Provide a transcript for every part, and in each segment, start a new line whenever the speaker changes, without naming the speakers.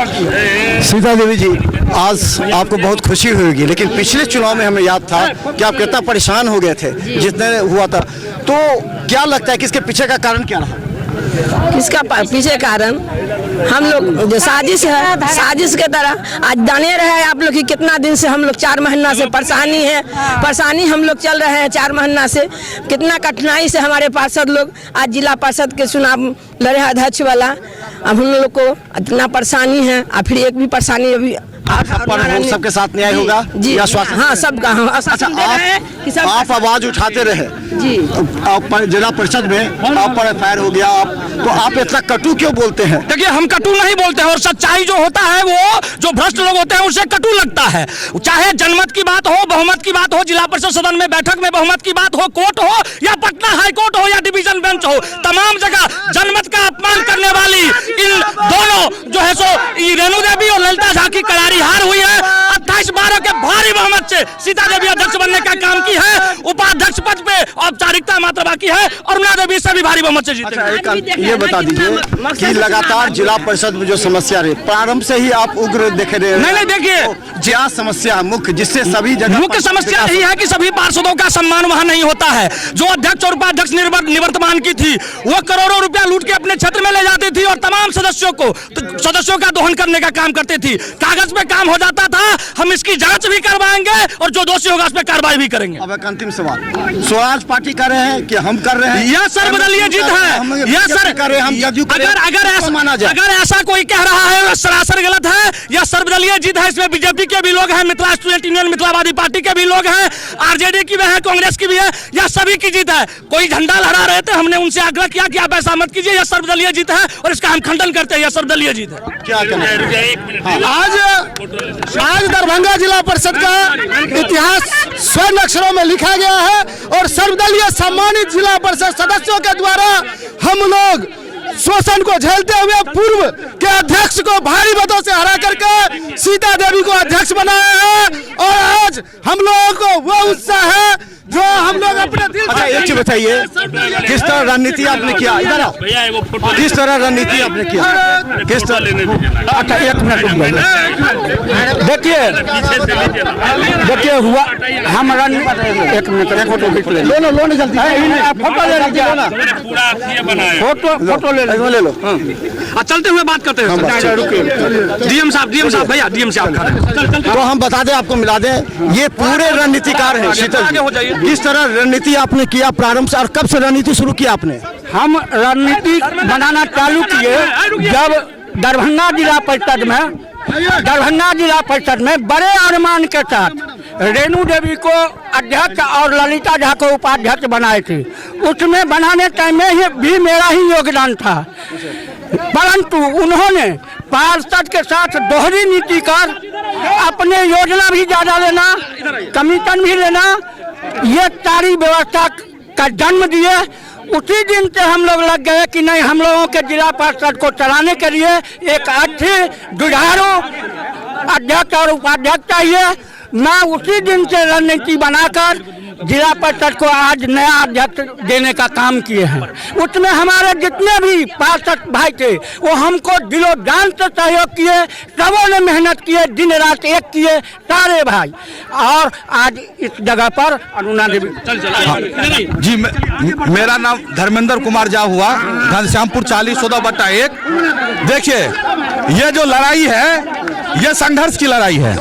सीता देवी जी, आज आपको बहुत खुशी होगी, लेकिन पिछले चुनाव में हमें याद था कि आप कितना परेशान हो गए थे जितने हुआ था। तो क्या लगता है कि इसके पीछे का कारण क्या रहा?
किसका पीछे कारण हम लोग जो साजिश है, साजिश के तरह आज जाने रहे आप लोग कि कितना दिन से हम लोग 4 महीना से परेशानी हम लोग चल रहे हैं 4 महीना से। कितना कठिनाई से हमारे पार्षद लोग आज जिला पार्षद के चुनाव लड़े हैं अध्यक्ष वाला। अब हम लोग को इतना परेशानी है और फिर एक भी परेशानी अभी
सबके साथ न्याय होगा
जी। हाँ, सबका
आप आवाज उठाते रहे
जी।
जिला परिषद में आप पर एफआईआर हो गया, तो आप इतना कटु क्यों बोलते हैं?
देखिए, हम कटु नहीं बोलते हैं और सच्चाई जो होता है वो जो भ्रष्ट लोग होते हैं उसे कटु लगता है। चाहे जनमत की बात हो, बहुमत की बात हो, जिला परिषद सदन में बैठक में बहुमत की बात हो, कोर्ट हो या पटना हाई कोर्ट हो या डिवीजन बेंच हो, तमाम जगह जनमत का अपमान करने वाली इन दोनों जो है सो रेणु देवी और ललिता झा की करारी हार हुई है। 28-12 के भारी बहुमत से सीता देवी अध्यक्ष बनने का काम की है। उपाध्यक्ष पद पे औपचारिकता मात्र बाकी है और मीना देवी से भी भारी बहुमत से जीते।
ये बता दीजिए कि लगातार जिला परिषद में जो समस्या रही, प्रारंभ से ही आप उग्र देख रहे हैं?
नहीं, देखिए,
क्या समस्या मुख्य जिससे सभी जगह
मुख्य समस्या यही है कि सभी पार्षदों का सम्मान वहां नहीं होता है। जो अध्यक्ष और उपाध्यक्ष निवर्तमान की थी वो करोड़ों रुपया लूट के अपने क्षेत्र में ले जाती थी और तमाम सदस्यों का दोहन करने का काम करती थी। कागज पे काम हो जाता था, हम इसकी जांच भी करवाएंगे और जो दोषी होगा उस पर कार्रवाई भी करेंगे।
अब एक अंतिम सवाल, स्वराज पार्टी कर रहे हैं कि हम कर रहे हैं?
यह सर्वदलीय जीत है। यह सर
कर रहे हैं,
अगर ऐसा कोई कह रहा है वह सरासर गलत है। यह सर्वदलीय जीत है। इसमें बीजेपी के भी लोग हैं, Mithila student union Mithilavadi party के भी लोग हैं, आरजेडी की भी है, कांग्रेस की भी है। यह सभी की जीत है। कोई झंडा लहरा रहे थे, हमने उनसे आग्रह किया कि आप ऐसा मत कीजिए। यह सर्वदलीय जीत है और इसका हम खंडन करते हैं। यह सर्वदलीय जीत है।
क्या
आज दरभंगा जिला परिषद का इतिहास स्वर्ण अक्षरों में लिखा गया है और सर्वदलीय सम्मानित जिला परिषद सदस्यों के द्वारा हम लोग शोषण को झेलते हुए पूर्व के अध्यक्ष को भारी मतों से हरा करके सीता देवी को अध्यक्ष बनाया है। और आज हम लोगों को वो उत्साह है जो हम लोग अपने दिल।
अच्छा, एक चीज बताइए, किस तरह रणनीति आपने किया? इधर आओ। किस तरह रणनीति आपने किया? किस तरह? अच्छा, 1 मिनट देखिए हुआ हम रणनीति। 1 मिनट, फोटो ले लो जल्दी, फोटो ले फोटो ले लो।
चलते हुए बात करते हैं। डीएम साहब भैया, डीएम साहब
तो हम बता दें, आपको मिला दें, ये पूरे रणनीतिकार हैं। शीतल, किस तरह रणनीति आपने किया प्रारंभ से और कब से रणनीति शुरू किया आपने?
हम रणनीति बनाना चालू किए जब दरभंगा जिला परिषद में बड़े अनुमान के साथ रेणु देवी को अध्यक्ष और ललिता झा को उपाध्यक्ष बनाए थे। उसमें बनाने टाइम में भी मेरा ही योगदान था, परंतु उन्होंने पार्षद के साथ दोहरी नीति कर अपने योजना भी ज्यादा लेना, कमीशन भी लेना, ये सारी व्यवस्था का जन्म दिए। उसी दिन से हम लोग लग गए कि नहीं, हम लोगों के जिला परिषद को चलाने के लिए एक अच्छे जुझारू अध्यक्ष और उपाध्यक्ष चाहिए। मैं उसी दिन से रणनीति बनाकर जिला परिषद को आज नया अध्यक्ष देने का काम किए हैं। उसमें हमारे जितने भी पार्षद भाई थे वो हमको दिलो जान से सहयोग किए, सबों ने मेहनत किए, दिन रात एक किए सारे भाई। और आज इस जगह पर अरुणा देवी
जी, मेरा नाम धर्मेंद्र कुमार जा हुआ, घनश्यामपुर 40-14/1। देखिए, ये जो लड़ाई है ये संघर्ष की लड़ाई है।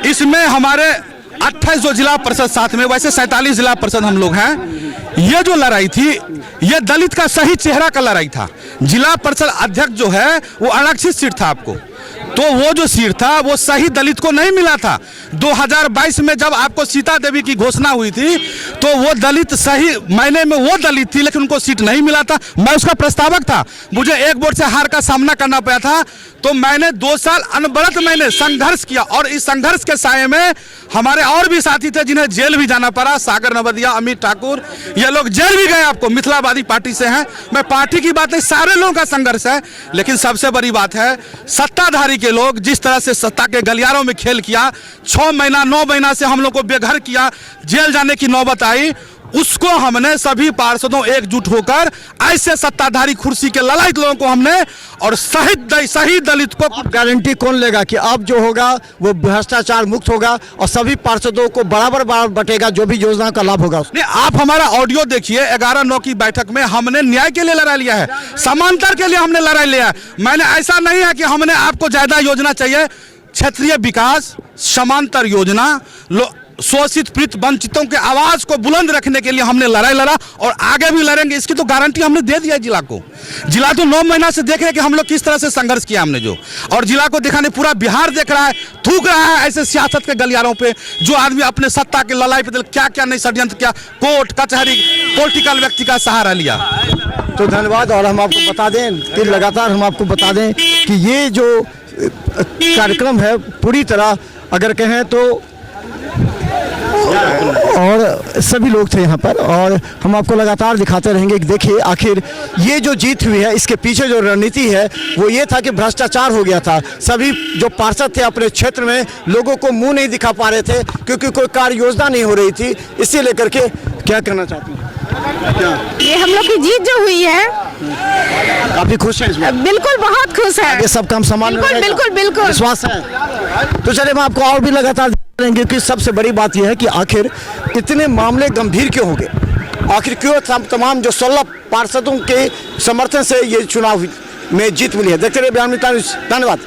इसमें हमारे 28 जो जिला परिषद साथ में, वैसे 47 जिला परिषद हम लोग हैं। ये जो लड़ाई थी ये दलित का सही चेहरा का लड़ाई था। जिला परिषद अध्यक्ष जो है वो आरक्षित सीट था आपको, तो वो जो सीट था वो सही दलित को नहीं मिला था। 2022 में जब आपको सीता देवी की घोषणा हुई थी तो वो दलित सही मायने में वो दलित थी, लेकिन उनको सीट नहीं मिला था। मैं उसका प्रस्तावक था, मुझे 1 वोट से हार का सामना करना पड़ा था। तो मैंने 2 साल अनवरत मैंने संघर्ष किया और इस संघर्ष के साये में हमारे और भी साथी थे जिन्हें जेल भी जाना पड़ा। सागर नवदिया, अमित ठाकुर, ये लोग जेल भी गए। आपको मिथिलावादी पार्टी से हैं, मैं पार्टी की बात नहीं, सारे लोगों का संघर्ष है। लेकिन सबसे बड़ी बात है, सत्ताधारी के लोग जिस तरह से सत्ता के गलियारों में खेल किया, 6 महीना 9 महीना से हम लोग को बेघर किया, जेल जाने की नौबत आई, उसको हमने सभी पार्षदों एकजुट होकर ऐसे सत्ताधारी कुर्सी के ललायत लोगों को हमने और शहीद दलित को
गारंटी कौन लेगा कि अब जो होगा वो भ्रष्टाचार मुक्त होगा और सभी पार्षदों को बराबर बटेगा जो भी योजना का लाभ होगा?
नहीं, आप हमारा ऑडियो देखिए। 11/9 की बैठक में हमने न्याय के लिए लड़ाई लिया है, समांतर के लिए हमने लड़ाई लिया है। मैंने ऐसा नहीं है कि हमने आपको ज्यादा योजना चाहिए, क्षेत्रीय विकास, समांतर योजना, शोषित पीड़ित वंचितों के आवाज को बुलंद रखने के लिए हमने लड़ाई लड़ा और आगे भी लड़ेंगे। इसकी तो गारंटी हमने दे दिया है जिला को। जिला तो 9 महीना से देख रहे कि हम लोग किस तरह से संघर्ष किया हमने जो, और जिला को दिखाने पूरा बिहार देख रहा है, थूक रहा है ऐसे सियासत के गलियारों पे जो आदमी अपने सत्ता के लड़ाई पे क्या क्या नहीं षड्यंत्र किया, कोर्ट कचहरी पॉलिटिकल व्यक्ति का सहारा लिया।
तो धन्यवाद। और हम आपको बता दें कि लगातार हम आपको बता दें कि ये जो कार्यक्रम है पूरी तरह अगर कहें तो और सभी लोग थे यहाँ पर, और हम आपको लगातार दिखाते रहेंगे कि देखिए आखिर ये जो जीत हुई है इसके पीछे जो रणनीति है वो ये था कि भ्रष्टाचार हो गया था। सभी जो पार्षद थे अपने क्षेत्र में लोगों को मुंह नहीं दिखा पा रहे थे क्योंकि कोई कार्य योजना नहीं हो रही थी। इसी लेकर के क्या कहना चाहती हैं?
ये हम लोग की जीत जो हुई है
काफी खुश हैं इसमें?
बिल्कुल बहुत खुश है।
ये सब काम सामान्य
बिल्कुल
रहेगा?
बिल्कुल बिल्कुल
विश्वास है। तो चलिए मैं आपको और भी लगातार देंगे कि सबसे बड़ी बात यह है कि आखिर इतने मामले गंभीर क्यों हो गए, आखिर क्यों तमाम जो 16 पार्षदों के समर्थन से ये चुनाव में जीत मिली है। देखते रहिए बिहार में। धन्यवाद।